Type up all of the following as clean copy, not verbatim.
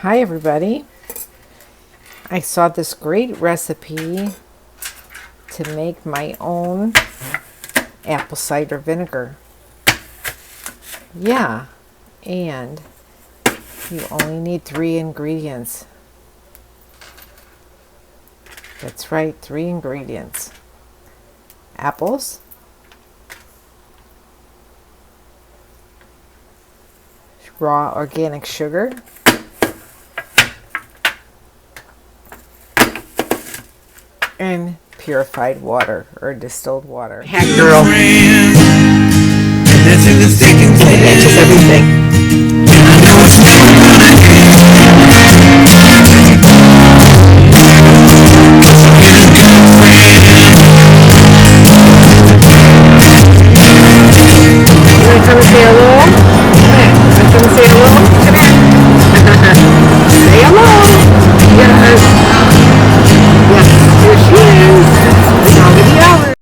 Hi everybody. I saw this great recipe to make my own apple cider vinegar. Yeah, and you only need 3 ingredients. That's right, 3 ingredients. Apples, raw organic sugar, and purified water or distilled water. Hat girl. It matches everything. You want to come and say hello? Come here. Want to come and say hello? Come here. Say hello. Yes. Yes, here she is. Song of the hour.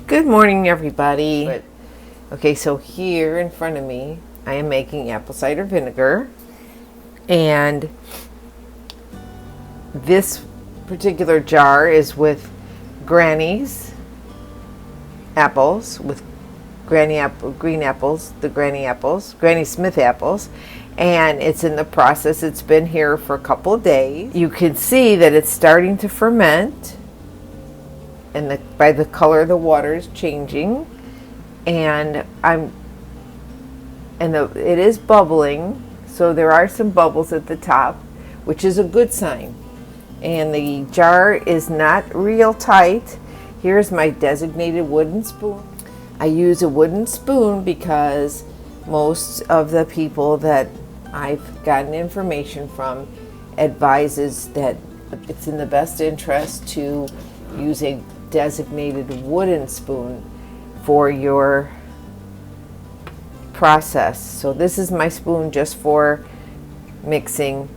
Good morning everybody. Okay, so here in front of me I am making apple cider vinegar, and this particular jar is with Granny's apples, with Granny Smith apples, and it's in the process. It's been here for a couple of days. You can see that it's starting to ferment, and by the color the water is changing, and it is bubbling, so there are some bubbles at the top, which is a good sign. And the jar is not real tight. Here's my designated wooden spoon. I use a wooden spoon because most of the people that I've gotten information from advises that it's in the best interest to use a designated wooden spoon for your process. So this is my spoon just for mixing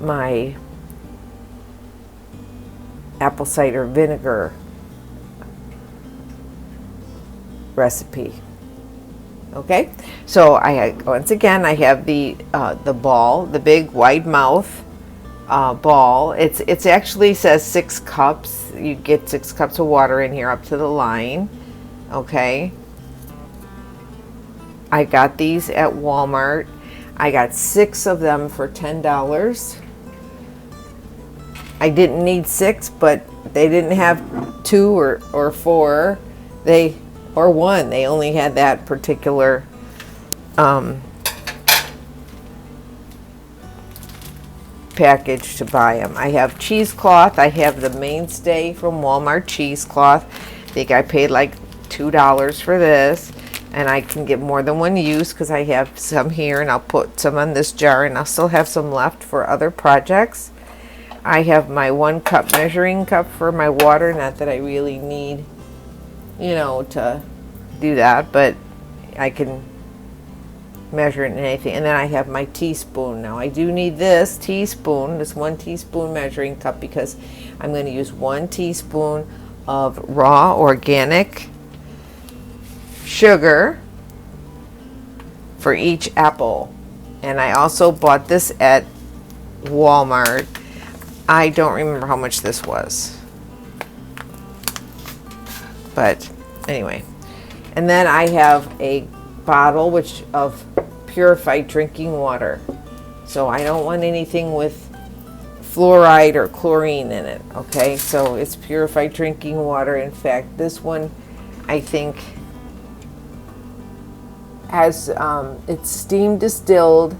my apple cider vinegar recipe. Okay, so once again I have the ball, the big wide mouth ball. It's actually says 6 cups. You get 6 cups of water in here up to the line. Okay, I got these at Walmart. I got 6 of them for $10. I didn't need 6, but they didn't have 2 or 4. Or 1. They only had that particular package to buy them. I have cheesecloth. I have the mainstay from Walmart cheesecloth. I think I paid like $2 for this, and I can get more than one use because I have some here, and I'll put some on this jar, and I'll still have some left for other projects. I have my 1 cup measuring cup for my water. Not that I really need, you know, to do that, but I can measure it in anything. And then I have my teaspoon. Now I do need this teaspoon, this 1 teaspoon measuring cup, because I'm going to use 1 teaspoon of raw organic sugar for each apple. And I also bought this at Walmart. I don't remember how much this was, but anyway. And then I have a bottle of purified drinking water. So I don't want anything with fluoride or chlorine in it. Okay, so it's purified drinking water. In fact, this one I think has it's steam distilled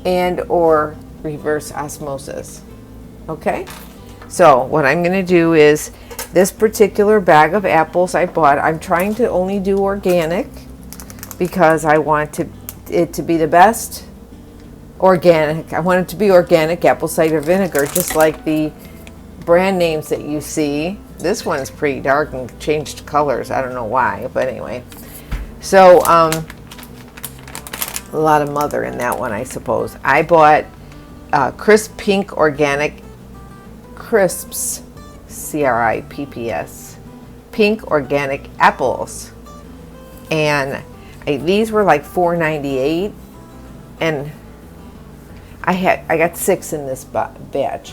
and or reverse osmosis. Okay, so what I'm going to do is, this particular bag of apples I bought, I'm trying to only do organic because I want it to be the best organic. I want it to be organic apple cider vinegar, just like the brand names that you see. This one's pretty dark and changed colors. I don't know why, but anyway. So a lot of mother in that one, I suppose. I bought crisp pink organic crisps, CRIPPS, pink organic apples, and these were like $4.98, and I got 6 in this batch.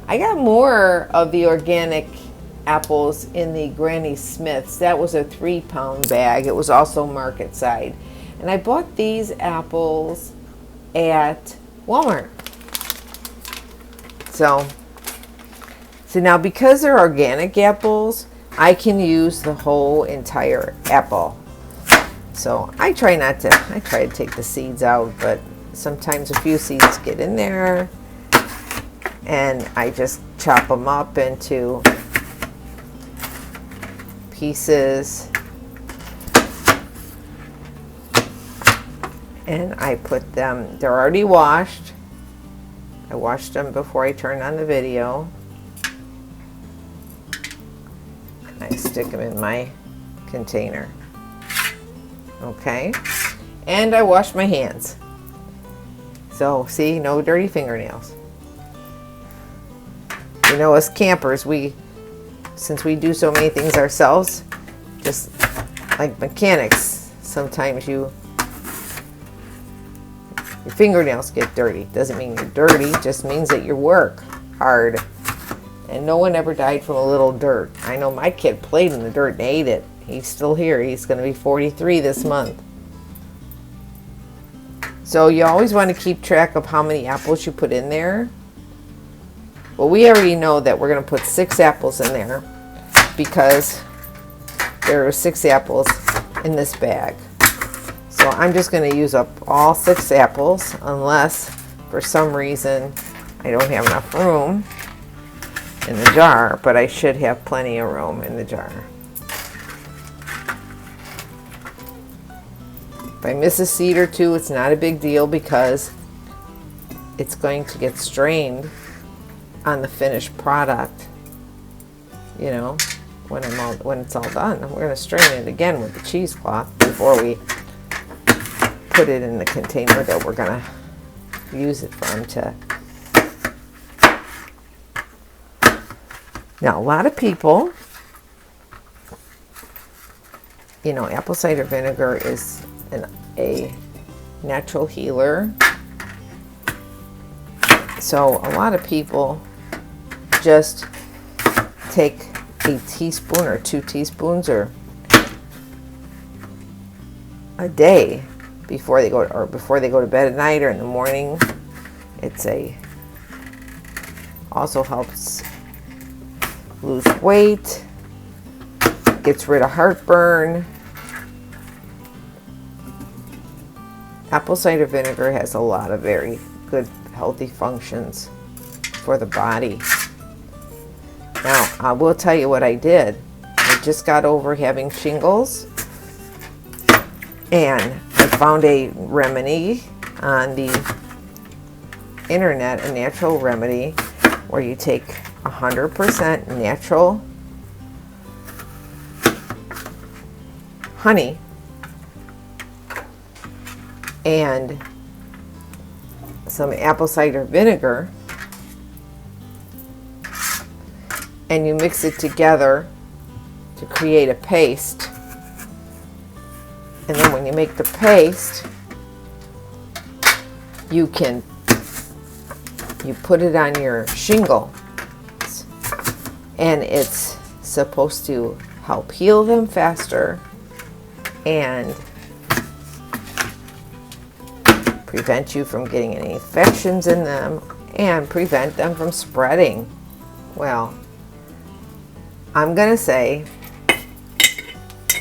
I got more of the organic apples in the Granny Smith's. That was a 3-pound bag. It was also market side, and I bought these apples at Walmart. So now, because they're organic apples, I can use the whole entire apple. So I try to take the seeds out, but sometimes a few seeds get in there, and I just chop them up into pieces, and I put them, they're already washed. I washed them before I turned on the video. I stick them in my container. Okay, and I wash my hands. So see, no dirty fingernails. You know, as campers, since we do so many things ourselves, just like mechanics, sometimes your fingernails get dirty. Doesn't mean you're dirty, just means that you work hard. And no one ever died from a little dirt. I know my kid played in the dirt and ate it. He's still here. He's going to be 43 this month. So you always want to keep track of how many apples you put in there. Well, we already know that we're going to put 6 apples in there because there are 6 apples in this bag. So I'm just going to use up all 6 apples unless for some reason I don't have enough room in the jar, but I should have plenty of room in the jar. If I miss a seed or two, it's not a big deal because it's going to get strained on the finished product. You know, when it's all done, we're going to strain it again with the cheesecloth before we put it in the container that we're going to use it from. Now, a lot of people, you know, apple cider vinegar is a natural healer. So a lot of people just take a teaspoon or 2 teaspoons or a day before they go to bed at night or in the morning. Also helps lose weight, gets rid of heartburn. Apple cider vinegar has a lot of very good healthy functions for the body. Now, I will tell you what I did. I just got over having shingles, and I found a remedy on the internet, a natural remedy where you take 100% natural honey and some apple cider vinegar, and you mix it together to create a paste. And then when you make the paste, you put it on your shingle, and it's supposed to help heal them faster and prevent you from getting any infections in them and prevent them from spreading. Well, I'm gonna say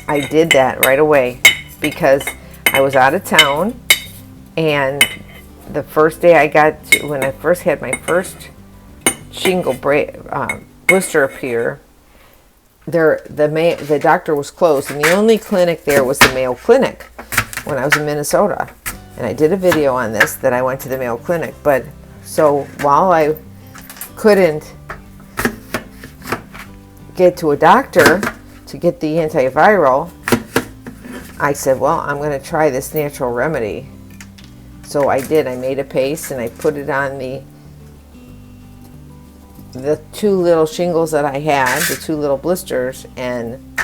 I did that right away because I was out of town, and the first day when I first had my first shingle blister appear, the doctor was closed, and the only clinic there was the Mayo Clinic when I was in Minnesota. And I did a video on this, that I went to the Mayo Clinic. But so while I couldn't get to a doctor to get the antiviral, I said, well, I'm going to try this natural remedy. So I did. I made a paste and I put it on the two little shingles that I had, the two little blisters, and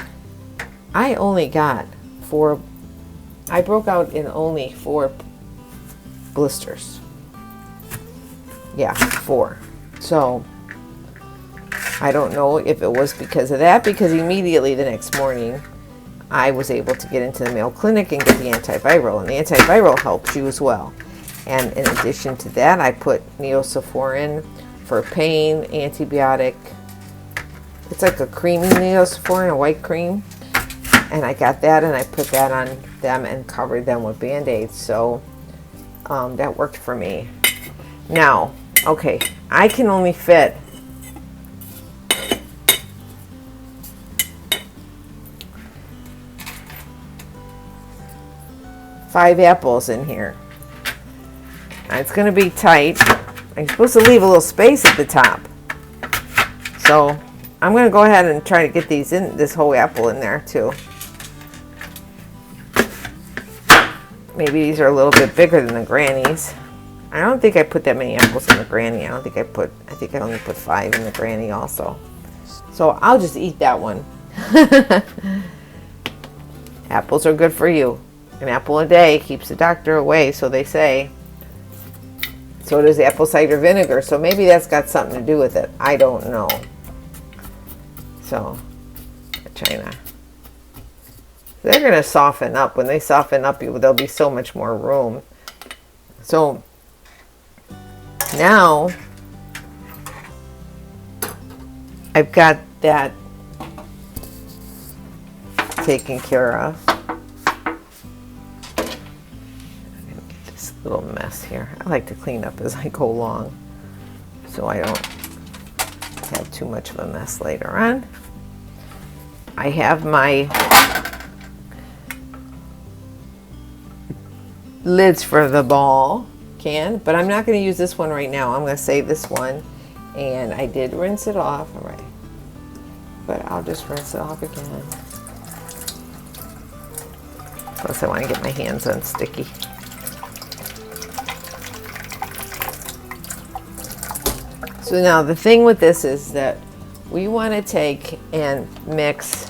I only got 4. I broke out in only 4 blisters. Yeah, 4. So I don't know if it was because of that, because immediately the next morning I was able to get into the Mayo Clinic and get the antiviral, and the antiviral helps you as well. And in addition to that, I put neosporin for pain, antibiotic. It's like a creamy neosporin, a white cream. And I got that, and I put that on them and covered them with Band-Aids. So that worked for me. Now, okay, I can only fit 5 apples in here. It's going to be tight. I'm supposed to leave a little space at the top. So I'm going to go ahead and try to get this whole apple in there too. Maybe these are a little bit bigger than the grannies. I don't think I put that many apples in the granny. I think I only put 5 in the granny also. So I'll just eat that one. Apples are good for you. An apple a day keeps the doctor away, so they say. So does apple cider vinegar. So maybe that's got something to do with it. I don't know. So, China. They're going to soften up. When they soften up, there'll be so much more room. So, now, I've got that taken care of. Little mess here. I like to clean up as I go along so I don't have too much of a mess later on. I have my lids for the ball can, but I'm not going to use this one right now. I'm going to save this one, and I did rinse it off. All right, but I'll just rinse it off again. Plus I want to get my hands unsticky. So now the thing with this is that we want to take and mix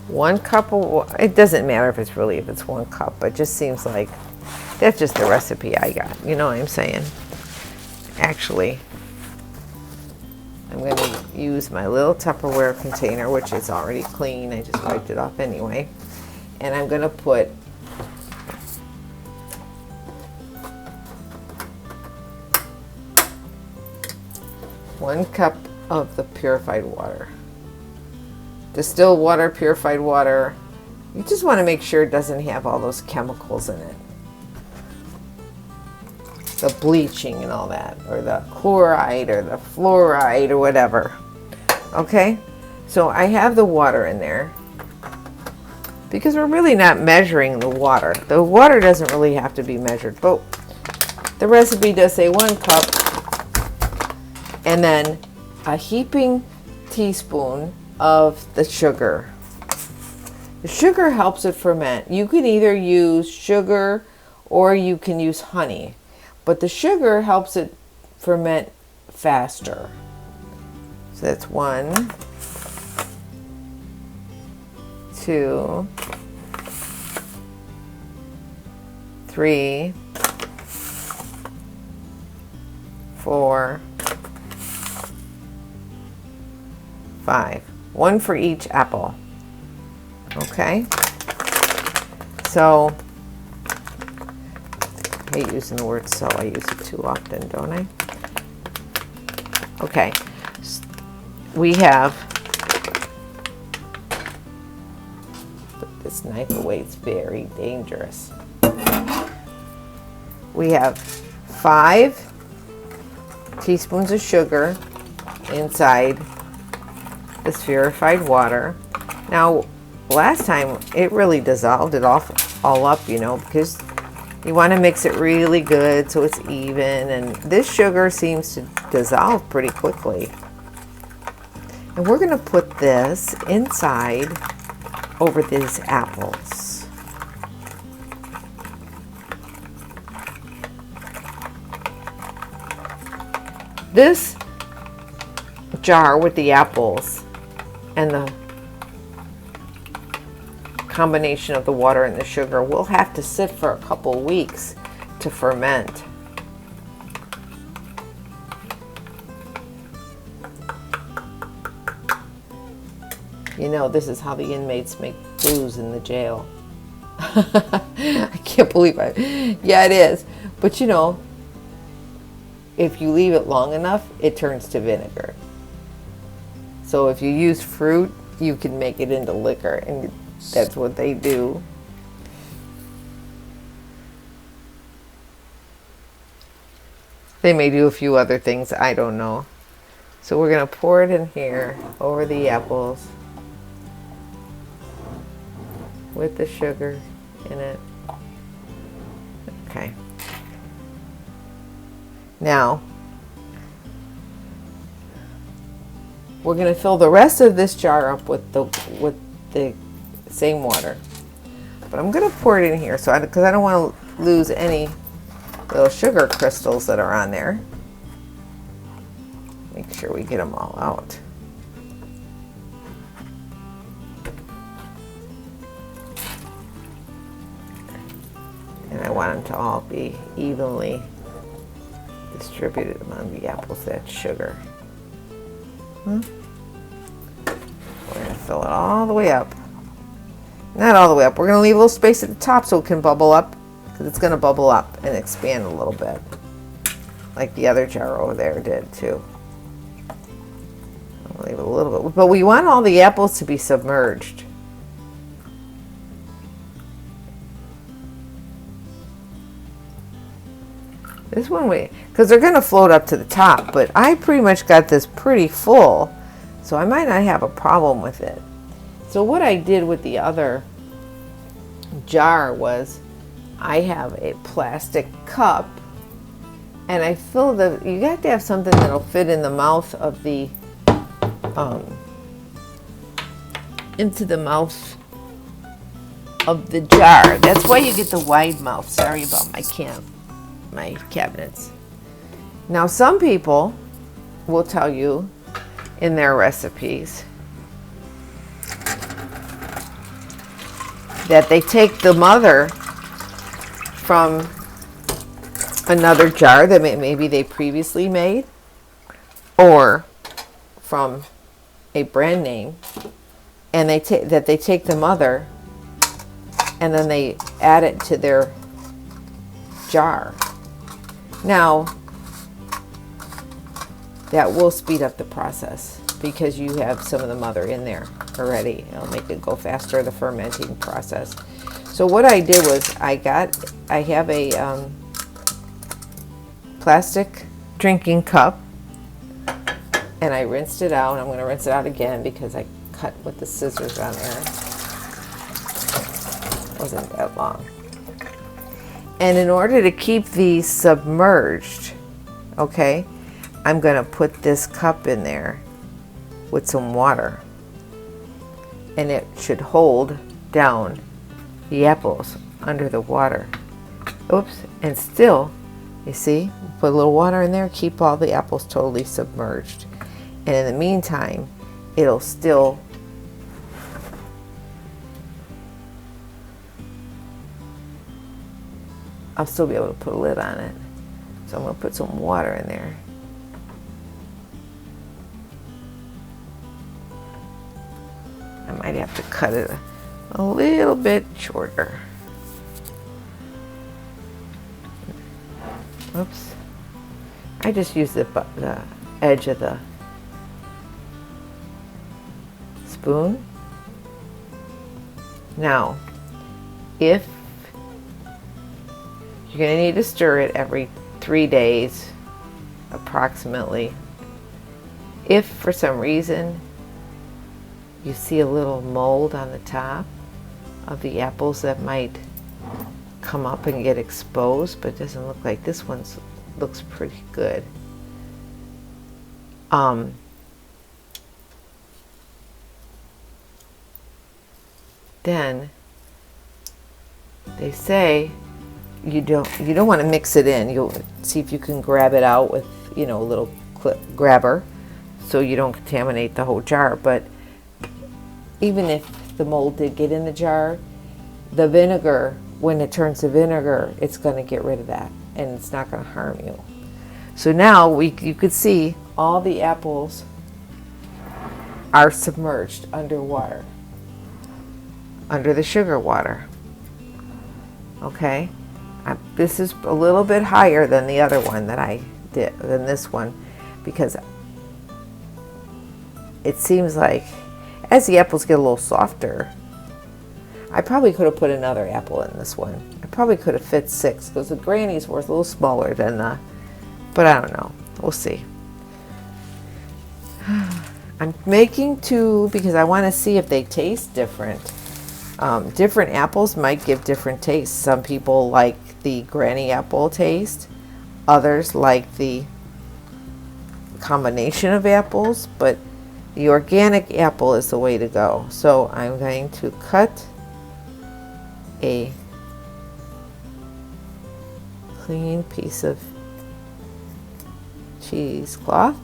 1 cup of water. It doesn't matter if it's 1 cup, but it just seems like that's just the recipe I got. You know what I'm saying? Actually, I'm going to use my little Tupperware container, which is already clean. I just wiped it off anyway. And I'm going to put one cup of the purified water. Distilled water, purified water. You just want to make sure it doesn't have all those chemicals in it. the bleaching and all that, or the chloride or the fluoride or whatever. Okay, so I have the water in there because we're really not measuring the water. The water doesn't really have to be measured, but the recipe does say 1 cup, and then a heaping teaspoon of the sugar. The sugar helps it ferment. You can either use sugar or you can use honey, but the sugar helps it ferment faster. So that's 1, 2, 3, 4, 5. 1 for each apple. Okay, so I hate using the word so. I use it too often, don't I? Okay, we have, put this knife away, it's very dangerous. We have 5 teaspoons of sugar inside the spherified water. Now, last time it really dissolved it all up, you know, because you want to mix it really good so it's even, and this sugar seems to dissolve pretty quickly. And we're going to put this inside over these apples. This jar with the apples and the combination of the water and the sugar will have to sit for a couple weeks to ferment. You know, this is how the inmates make booze in the jail. I can't believe it. Yeah, it is. But you know, if you leave it long enough, it turns to vinegar. So if you use fruit, you can make it into liquor, and that's what they do. They may do a few other things, I don't know. So we're going to pour it in here over the apples with the sugar in it. Okay. Now, we're going to fill the rest of this jar up with the same water. But I'm going to pour it in here because I don't want to lose any little sugar crystals that are on there. Make sure we get them all out. And I want them to all be evenly distributed among the apples. That's sugar. We're going to fill it all the way up. Not all the way up. We're going to leave a little space at the top so it can bubble up, because it's going to bubble up and expand a little bit, like the other jar over there did too. I'll leave it a little bit, but we want all the apples to be submerged. This one because they're going to float up to the top, but I pretty much got this pretty full, so I might not have a problem with it. So what I did with the other jar was I have a plastic cup, and I fill you got to have something that'll fit in the mouth of the into the mouth of the jar. That's why you get the wide mouth. Sorry about my cabinets. Now, some people will tell you in their recipes that they take the mother from another jar that maybe they previously made, or from a brand name, and they take the mother and then they add it to their jar. Now, that will speed up the process because you have some of the mother in there already. It'll make it go faster, the fermenting process. So what I did was I have a plastic drinking cup, and I rinsed it out. I'm going to rinse it out again because I cut with the scissors on there. It wasn't that long. And in order to keep these submerged, okay, I'm going to put this cup in there with some water, and it should hold down the apples under the water. Oops, and still, you see, put a little water in there, keep all the apples totally submerged. And in the meantime, it'll still I'll still be able to put a lid on it. So I'm going to put some water in there. I might have to cut it a little bit shorter. Oops. I just used the edge of the spoon. Now, if you're going to need to stir it every 3 days, approximately. If for some reason you see a little mold on the top of the apples that might come up and get exposed, but it doesn't look like this one looks pretty good. Then they say you don't want to mix it in. You'll see if you can grab it out with, you know, a little clip grabber so you don't contaminate the whole jar. But even if the mold did get in the jar, the vinegar, when it turns to vinegar, it's going to get rid of that and it's not going to harm you. So now you could see all the apples are submerged underwater, under the sugar water. Okay, this is a little bit higher than the other one that I did, than this one, because it seems like as the apples get a little softer, I probably could have put another apple in this one. I probably could have fit 6 because the granny's was a little smaller than the, but I don't know. We'll see. I'm making 2 because I want to see if they taste different. Different apples might give different tastes. Some people like the granny apple taste. Others like the combination of apples, but the organic apple is the way to go. So I'm going to cut a clean piece of cheesecloth.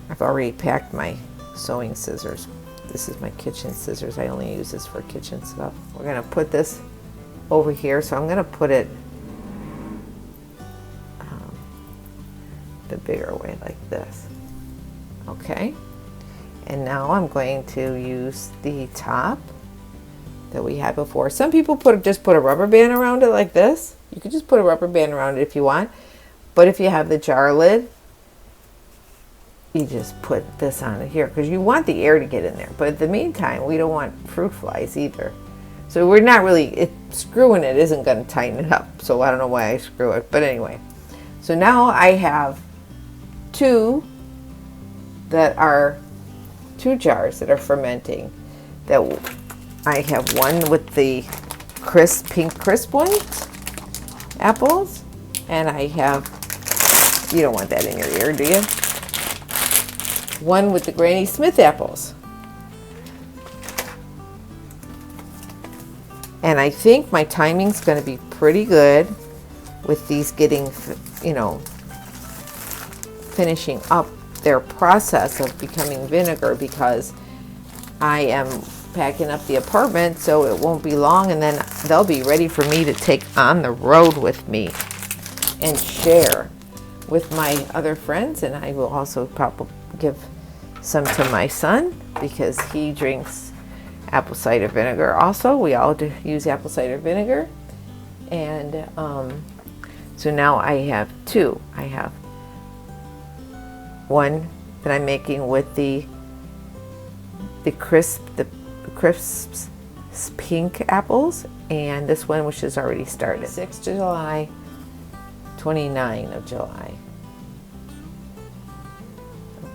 I've already packed my sewing scissors. This is my kitchen scissors. I only use this for kitchen stuff. We're going to put this over here. So I'm going to put it the bigger way like this. Okay. And now I'm going to use the top that we had before. Some people just put a rubber band around it like this. You could just put a rubber band around it if you want. But if you have the jar lid, you just put this on it here because you want the air to get in there. But in the meantime, we don't want fruit flies either. So we're not really, screwing it isn't going to tighten it up. So I don't know why I screw it. But anyway, so now I have 2 jars that are fermenting. That I have one with the pink crisp ones, apples, and I have, you don't want that in your ear, do you? One with the Granny Smith apples. And I think my timing's going to be pretty good with these getting, you know, finishing up their process of becoming vinegar, because I am packing up the apartment, so it won't be long, and then they'll be ready for me to take on the road with me and share with my other friends. And I will also probably give some to my son because he drinks apple cider vinegar also. We all use apple cider vinegar. And so now I have 2. I have one that I'm making with the the crisps pink apples, and this one which has already started. 6th July, 29 of July.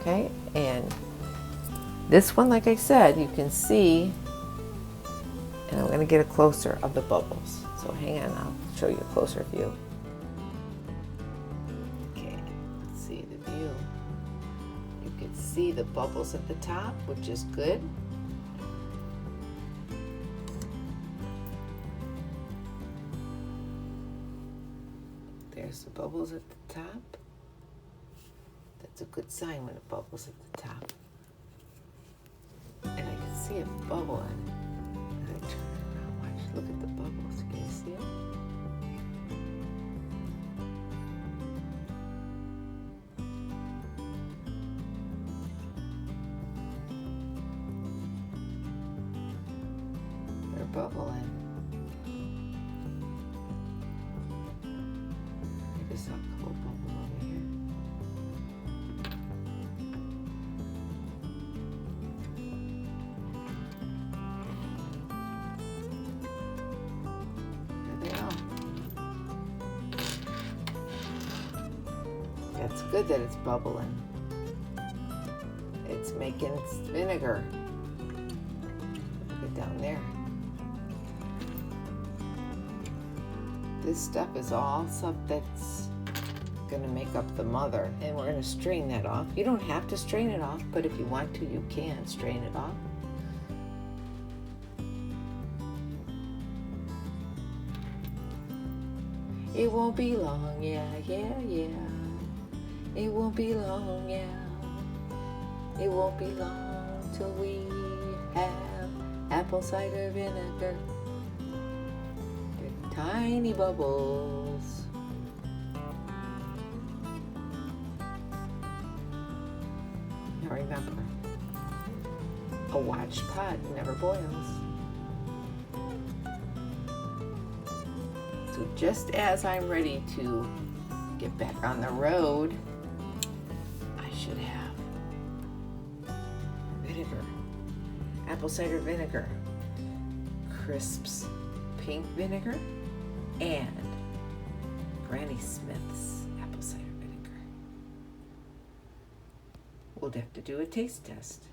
Okay, and this one, like I said, you can see, and I'm going to get a closer of the bubbles. So hang on, I'll show you a closer view. Okay, let's see the view. You can see the bubbles at the top, which is good. There's the bubbles at the top. That's a good sign when it bubbles at the top. And I can see a bubble in it. And I turn it around, watch, look at the bubbles. Can you see them? They're bubbling. I just saw a couple bubbles over here. There they are. That's good that it's bubbling. It's making vinegar. Look at down there. This stuff is all stuff that's going to make up the mother, and we're going to strain that off. You don't have to strain it off, but if you want to, you can strain it off. It won't be long, yeah, yeah, yeah. It won't be long, yeah. It won't be long till we have apple cider vinegar. With tiny bubbles. Now remember, a watched pot never boils. So just as I'm ready to get back on the road, I should have vinegar, apple cider vinegar, Crisps pink vinegar, and Granny Smith's apple cider vinegar. We'll have to do a taste test.